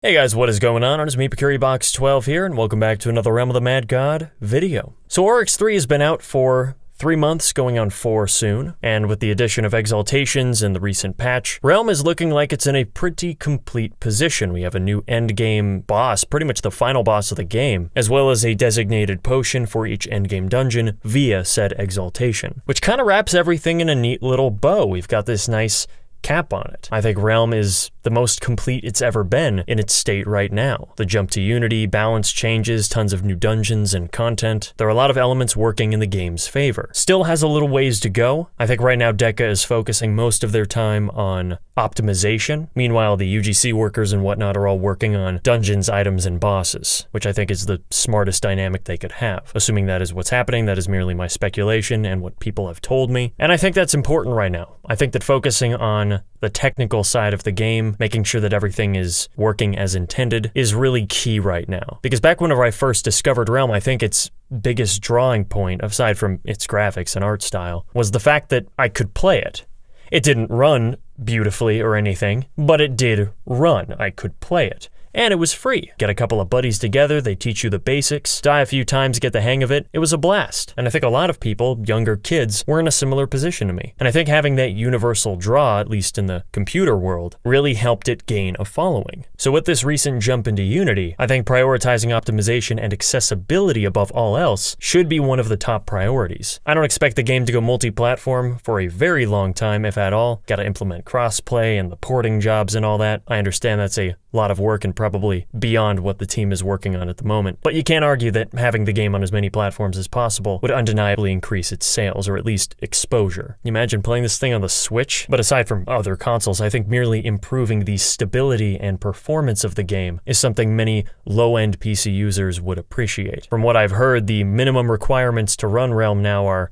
Hey guys, what is going on? It's me, PecuriBox12 here, and welcome back to another Realm of the Mad God video. So Oryx 3 has been out for 3 months, going on 4 soon, and with the addition of Exaltations and the recent patch, Realm is looking like it's in a pretty complete position. We have a new endgame boss, pretty much the final boss of the game, as well as a designated potion for each endgame dungeon via said Exaltation, which kind of wraps everything in a neat little bow. We've got this nice cap on it. I think Realm is the most complete it's ever been in its state right now. The jump to Unity, balance changes, tons of new dungeons and content. There are a lot of elements working in the game's favor. Still has a little ways to go. I think right now Deca is focusing most of their time on optimization. Meanwhile, the UGC workers and whatnot are all working on dungeons, items, and bosses, which I think is the smartest dynamic they could have. Assuming that is what's happening, that is merely my speculation and what people have told me. And I think that's important right now. I think that focusing on the technical side of the game, making sure that everything is working as intended, is really key right now. Because back whenever I first discovered Realm, I think its biggest drawing point, aside from its graphics and art style, was the fact that I could play it. It didn't run beautifully or anything, but it did run. I could play it. And it was free. Get a couple of buddies together, they teach you the basics, die a few times, get the hang of it. It was a blast. And I think a lot of people, younger kids, were in a similar position to me. And I think having that universal draw, at least in the computer world, really helped it gain a following. So with this recent jump into Unity, I think prioritizing optimization and accessibility above all else should be one of the top priorities. I don't expect the game to go multi-platform for a very long time, if at all. Gotta implement crossplay and the porting jobs and all that. I understand that's a lot of work and probably beyond what the team is working on at the moment. But you can't argue that having the game on as many platforms as possible would undeniably increase its sales, or at least exposure. You imagine playing this thing on the Switch? But aside from other consoles, I think merely improving the stability and performance of the game is something many low-end PC users would appreciate. From what I've heard, the minimum requirements to run Realm now are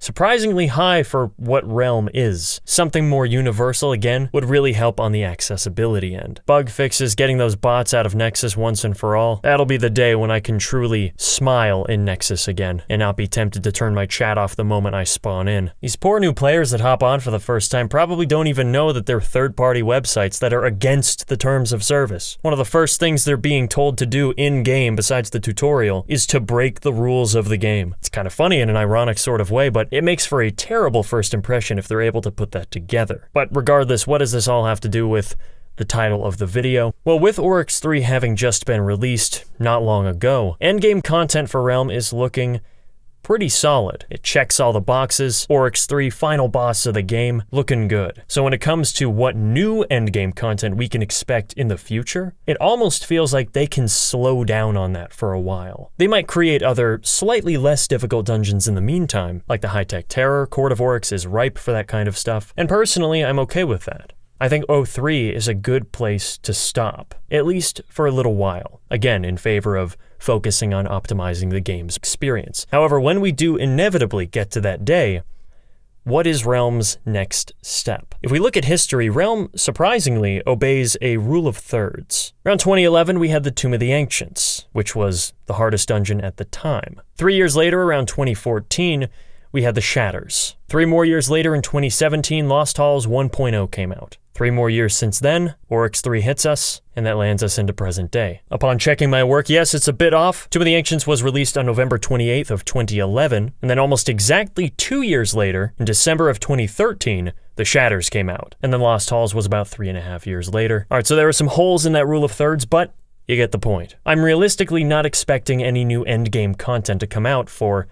surprisingly high for what Realm is. Something more universal, again, would really help on the accessibility end. Bug fixes, getting those bots out of Nexus once and for all, that'll be the day when I can truly smile in Nexus again, and not be tempted to turn my chat off the moment I spawn in. These poor new players that hop on for the first time probably don't even know that they're third-party websites that are against the terms of service. One of the first things they're being told to do in-game, besides the tutorial, is to break the rules of the game. It's kind of funny in an ironic sort of way, but it makes for a terrible first impression if they're able to put that together. But regardless, what does this all have to do with the title of the video? Well, with Oryx 3 having just been released not long ago, endgame content for Realm is looking pretty solid. It checks all the boxes. Oryx 3, final boss of the game, looking good. So when it comes to what new endgame content we can expect in the future, it almost feels like they can slow down on that for a while. They might create other, slightly less difficult dungeons in the meantime, like the High-Tech Terror. Court of Oryx is ripe for that kind of stuff, and personally, I'm okay with that. I think O3 is a good place to stop, at least for a little while, again in favor of focusing on optimizing the game's experience. However, when we do inevitably get to that day, what is Realm's next step? If we look at history, Realm surprisingly obeys a rule of thirds. Around 2011, we had the Tomb of the Ancients, which was the hardest dungeon at the time. 3 years later, around 2014, we had the Shatters. 3 more years later, in 2017, Lost Halls 1.0 came out. 3 more years since then, Oryx 3 hits us, and that lands us into present day. Upon checking my work, yes, it's a bit off. Tomb of the Ancients was released on November 28th of 2011, and then almost exactly 2 years later, in December of 2013, the Shatters came out, and then Lost Halls was about 3.5 years later. Alright, so there are some holes in that rule of thirds, but you get the point. I'm realistically not expecting any new endgame content to come out for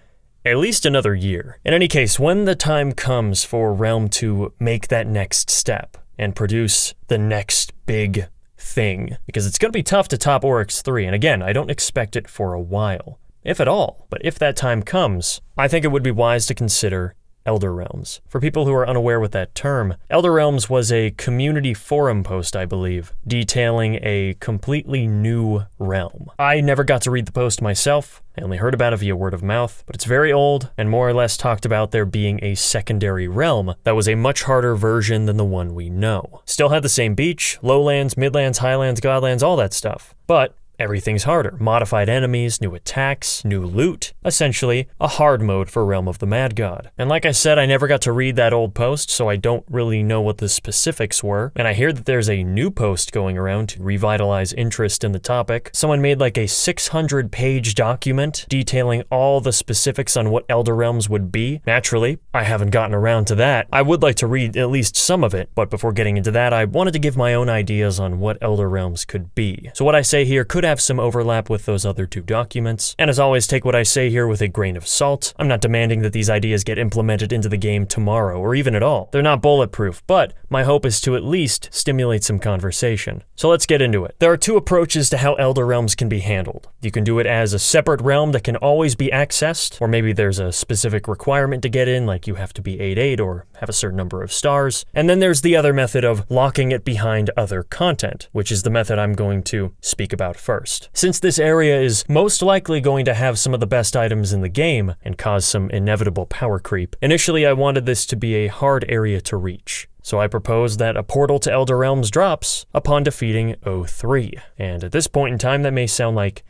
at least another year. In any case, when the time comes for Realm to make that next step and produce the next big thing, because it's going to be tough to top Oryx 3, and again, I don't expect it for a while, if at all. But if that time comes, I think it would be wise to consider Elder Realms. For people who are unaware with that term, Elder Realms was a community forum post, I believe, detailing a completely new realm. I never got to read the post myself. I only heard about it via word of mouth, but it's very old and more or less talked about there being a secondary realm that was a much harder version than the one we know. Still had the same beach, lowlands, midlands, highlands, godlands, all that stuff. But everything's harder. Modified enemies, new attacks, new loot. Essentially, a hard mode for Realm of the Mad God. And like I said, I never got to read that old post, so I don't really know what the specifics were. And I hear that there's a new post going around to revitalize interest in the topic. Someone made like a 600-page document detailing all the specifics on what Elder Realms would be. Naturally, I haven't gotten around to that. I would like to read at least some of it, but before getting into that, I wanted to give my own ideas on what Elder Realms could be. So what I say here could have some overlap with those other two documents. And as always, take what I say here with a grain of salt. I'm not demanding that these ideas get implemented into the game tomorrow, or even at all. They're not bulletproof, but my hope is to at least stimulate some conversation. So let's get into it. There are two approaches to how Elder Realms can be handled. You can do it as a separate realm that can always be accessed, or maybe there's a specific requirement to get in, like you have to be 8/8 or have a certain number of stars. And then there's the other method of locking it behind other content, which is the method I'm going to speak about first. Since this area is most likely going to have some of the best items in the game and cause some inevitable power creep, initially I wanted this to be a hard area to reach. So I proposed that a portal to Elder Realms drops upon defeating O3. And at this point in time, that may sound like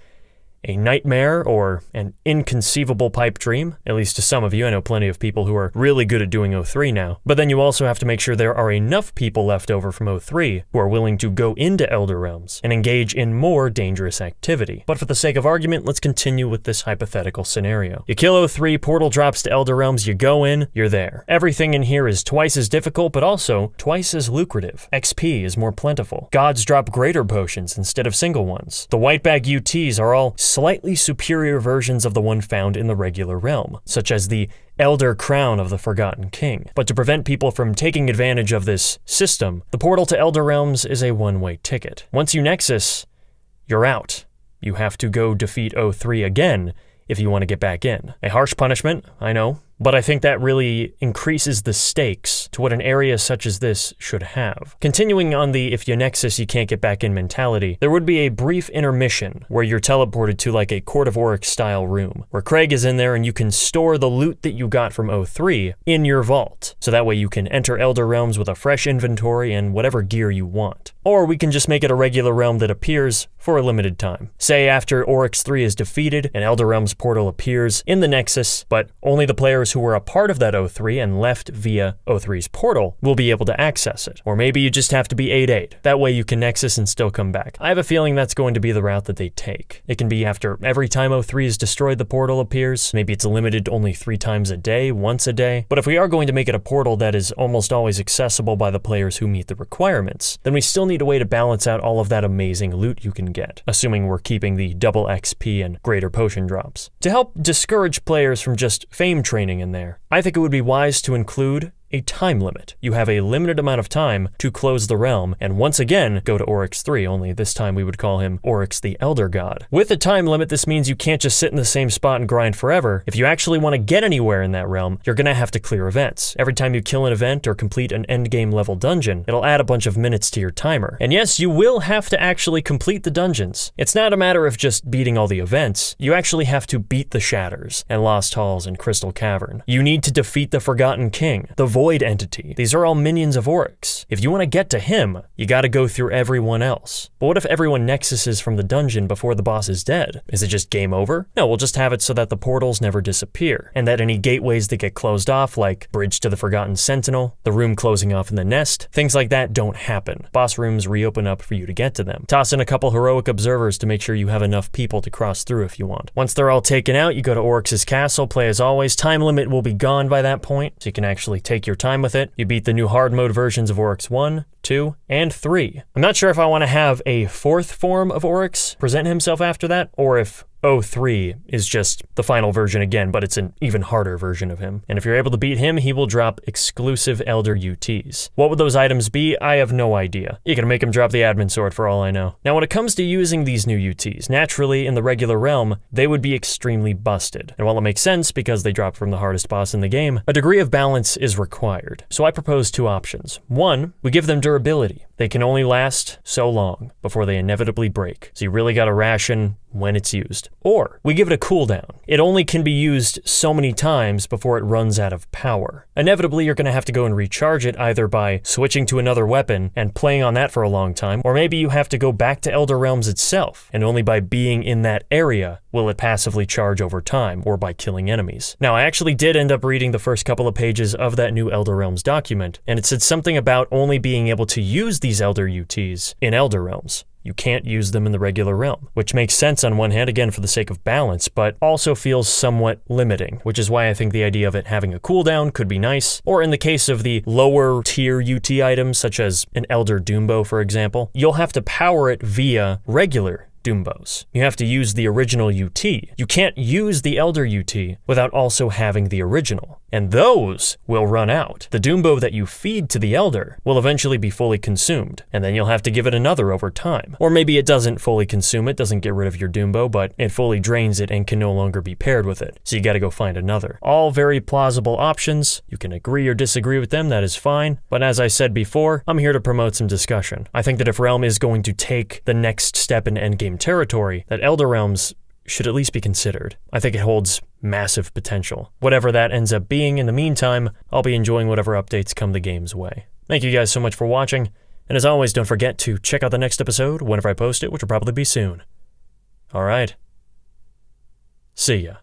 a nightmare or an inconceivable pipe dream, at least to some of you. I know plenty of people who are really good at doing O3 now. But then you also have to make sure there are enough people left over from O3 who are willing to go into Elder Realms and engage in more dangerous activity. But for the sake of argument, let's continue with this hypothetical scenario. You kill O3, portal drops to Elder Realms, you go in, you're there. Everything in here is twice as difficult, but also twice as lucrative. XP is more plentiful. Gods drop greater potions instead of single ones. The white bag UTs are all slightly superior versions of the one found in the regular realm, such as the Elder Crown of the Forgotten King. But to prevent people from taking advantage of this system, the portal to Elder Realms is a one-way ticket. Once you Nexus, you're out. You have to go defeat O3 again if you want to get back in. A harsh punishment, I know, but I think that really increases the stakes to what an area such as this should have. Continuing on the if you Nexus you can't get back in mentality, there would be a brief intermission where you're teleported to like a Court of Oryx style room, where Craig is in there and you can store the loot that you got from O3 in your vault. So that way you can enter Elder Realms with a fresh inventory and whatever gear you want. Or we can just make it a regular realm that appears for a limited time. Say after Oryx 3 is defeated, an Elder Realms portal appears in the Nexus, but only the players who were a part of that O3 and left via O3's portal will be able to access it. Or maybe you just have to be 8/8. That way you can Nexus and still come back. I have a feeling that's going to be the route that they take. It can be after every time O3 is destroyed, the portal appears. Maybe it's limited to only 3 times a day, once a day. But if we are going to make it a portal that is almost always accessible by the players who meet the requirements, then we still need a way to balance out all of that amazing loot you can get, assuming we're keeping the double XP and greater potion drops. To help discourage players from just fame training in there, I think it would be wise to include a time limit. You have a limited amount of time to close the realm and once again go to Oryx 3, only this time we would call him Oryx the Elder God. With a time limit, this means you can't just sit in the same spot and grind forever. If you actually want to get anywhere in that realm, you're gonna have to clear events. Every time you kill an event or complete an endgame level dungeon, it'll add a bunch of minutes to your timer. And yes, you will have to actually complete the dungeons. It's not a matter of just beating all the events. You actually have to beat the Shatters and Lost Halls and Crystal Cavern. You need to defeat the Forgotten King, the Void Entity. These are all minions of Oryx. If you want to get to him, you gotta go through everyone else. But what if everyone nexuses from the dungeon before the boss is dead? Is it just game over? No, we'll just have it so that the portals never disappear, and that any gateways that get closed off, like Bridge to the Forgotten Sentinel, the room closing off in the nest, things like that don't happen. Boss rooms reopen up for you to get to them. Toss in a couple heroic observers to make sure you have enough people to cross through if you want. Once they're all taken out, you go to Oryx's castle, play as always. Time limit will be gone by that point, so you can actually take your time with it. You beat the new hard mode versions of Oryx 1, 2, and 3. I'm not sure if I want to have a 4th form of Oryx present himself after that, or if O3 is just the final version again, but it's an even harder version of him. And if you're able to beat him, he will drop exclusive Elder UTs. What would those items be? I have no idea. You can make him drop the admin sword for all I know. Now, when it comes to using these new UTs, naturally, in the regular realm, they would be extremely busted. And while it makes sense because they drop from the hardest boss in the game, a degree of balance is required. So I propose 2 options. 1, we give them durability. They can only last so long before they inevitably break. So you really gotta ration when it's used. Or we give it a cooldown. It only can be used so many times before it runs out of power. Inevitably, you're going to have to go and recharge it either by switching to another weapon and playing on that for a long time, or maybe you have to go back to Elder Realms itself, and only by being in that area will it passively charge over time, or by killing enemies. Now, I actually did end up reading the first couple of pages of that new Elder Realms document, and it said something about only being able to use these Elder UTs in Elder Realms. You can't use them in the regular realm, which makes sense on one hand, again, for the sake of balance, but also feels somewhat limiting, which is why I think the idea of it having a cooldown could be nice. Or in the case of the lower tier UT items, such as an Elder Doombow, for example, you'll have to power it via regular Doombows. You have to use the original UT. You can't use the Elder UT without also having the original, and those will run out. The Doombow that you feed to the Elder will eventually be fully consumed, and then you'll have to give it another over time. Or maybe it doesn't fully consume it, doesn't get rid of your Doombow, but it fully drains it and can no longer be paired with it, so you gotta go find another. All very plausible options. You can agree or disagree with them, that is fine, but as I said before, I'm here to promote some discussion. I think that if Realm is going to take the next step in endgame territory, that Elder Realms should at least be considered. I think it holds massive potential. Whatever that ends up being in the meantime, I'll be enjoying whatever updates come the game's way. Thank you guys so much for watching, and as always, don't forget to check out the next episode whenever I post it, which will probably be soon. Alright. See ya.